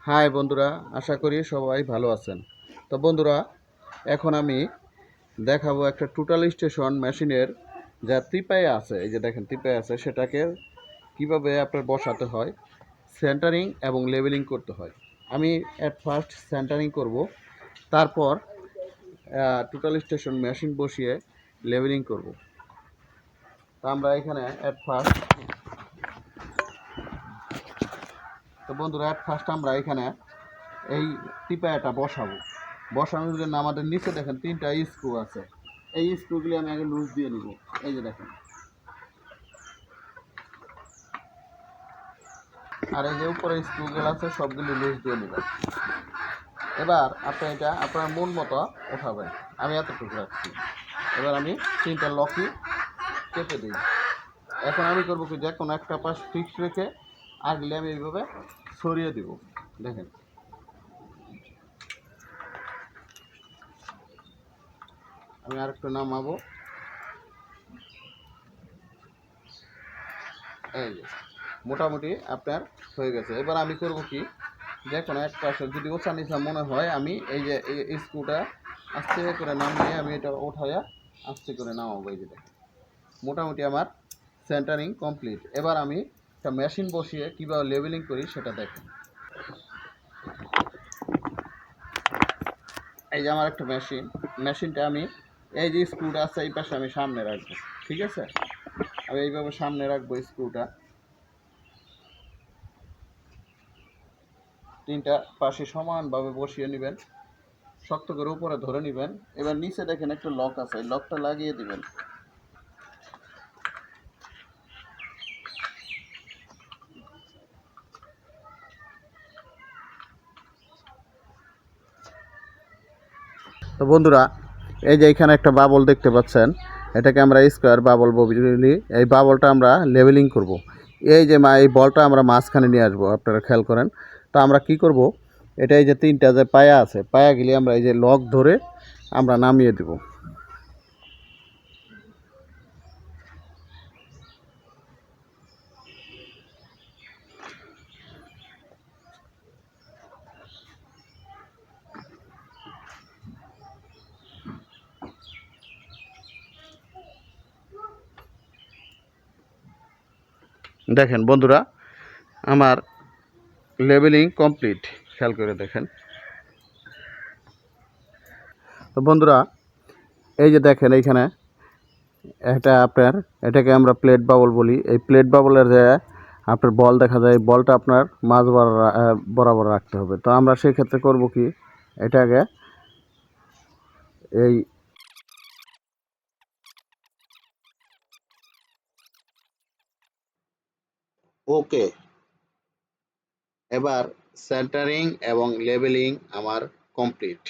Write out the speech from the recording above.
High বন্ধুরা, আশা করি সবাই ভালো আছেন। তো বন্ধুরা, এখন আমি দেখাবো একটা টোটাল স্টেশন মেশিনের যা ত্রিপাই আছে, এই যে দেখেন ত্রিপাই আছে, সেটাকে কিভাবে আপনার বসাতে হয়, সেন্টারিং এবং লেবেলিং করতে হয়। আমি অ্যাট ফার্স্ট সেন্টারিং করব, তারপর টোটাল স্টেশন মেশিন বসিয়ে লেবেলিং করব। তো আমরা এখানে অ্যাট ফার্স্ট আমরা এখানে এই টিপায়াটা বসাবো। বসানোর জন্য আমাদের নিচে দেখেন 3টা স্ক্রু আছে। এই স্ক্রুগুলি আমি আগে লুজ দিয়ে নিব। এই যে দেখেন, আর এই যে উপরে স্ক্রুগুলো আছে সবগুলি লুজ দিয়ে নেবেন। এবার আপনি এটা আপনার মন মতো উঠাবেন। আমি এতটুকু রাখছি। এবার আমি 3টা লকই কেটে দিই। এখন আমি করবো কি, যে কোনো একটা পাশ ফিক্স রেখে আগলে আমি এইভাবে সরিয়ে দিব। দেখেন, আমি আরেকটু নামাবো। এই যে মোটামুটি আপনার হয়ে গেছে। এবার আমি করব কি, যে কোনো এক পাশে যদি ওচা নিচা মনে হয়, আমি এই যে এই স্ক্রুটা আস্তে করে নামিয়ে আমি এটা উঠাইয়া আস্তে করে নামাবো। এই যে দেখেন, মোটামুটি আমার সেন্টারিং কমপ্লিট। এবার আমি একটা মেশিন বসিয়ে কীভাবে লেবেলিং করি সেটা দেখেন। এই যে আমার একটা মেশিনটা আমি এই যে স্ক্রুটা আছে এই পাশে আমি সামনে রাখবো। ঠিক আছে, আমি এইভাবে সামনে রাখবো স্ক্রুটা। 3টা পাশে সমানভাবে বসিয়ে নেবেন, শক্ত করে উপরে ধরে নেবেন। এবার নিচে দেখেন একটা লক আছে, এই লকটা লাগিয়ে দিবেন। তো বন্ধুরা, এই যে এখানে একটা বাবল দেখতে পাচ্ছেন, এটাকে আমরা স্কোয়ার বাবল বলি। এই বাবলটা আমরা লেভেলিং করব। এই যে এই বলটা আমরা মাঝখানে নিয়ে আসবো, আপনারা খেয়াল করেন। তো আমরা কি করব, এটা এই যে 3টা যে পায়া আছে, পায়াগুলি আমরা এই যে লক ধরে আমরা নামিয়ে দেব। দেখেন বন্ধুরা, আমার লেবেলিং কমপ্লিট। খেয়াল করে দেখেন। তো বন্ধুরা, এই যে দেখেন এইখানে এটা আপনার, এটাকে আমরা প্লেট বাবল বলি। এই প্লেট বাবলের যে আপনার বল দেখা যায়, বলটা আপনার মাঝ বরাবর রাখতে হবে। তো আমরা সেই ক্ষেত্রে করব কি, এটাকে এই ওকে। এবার সেন্টারিং এবং লেবেলিং আমার কমপ্লিট।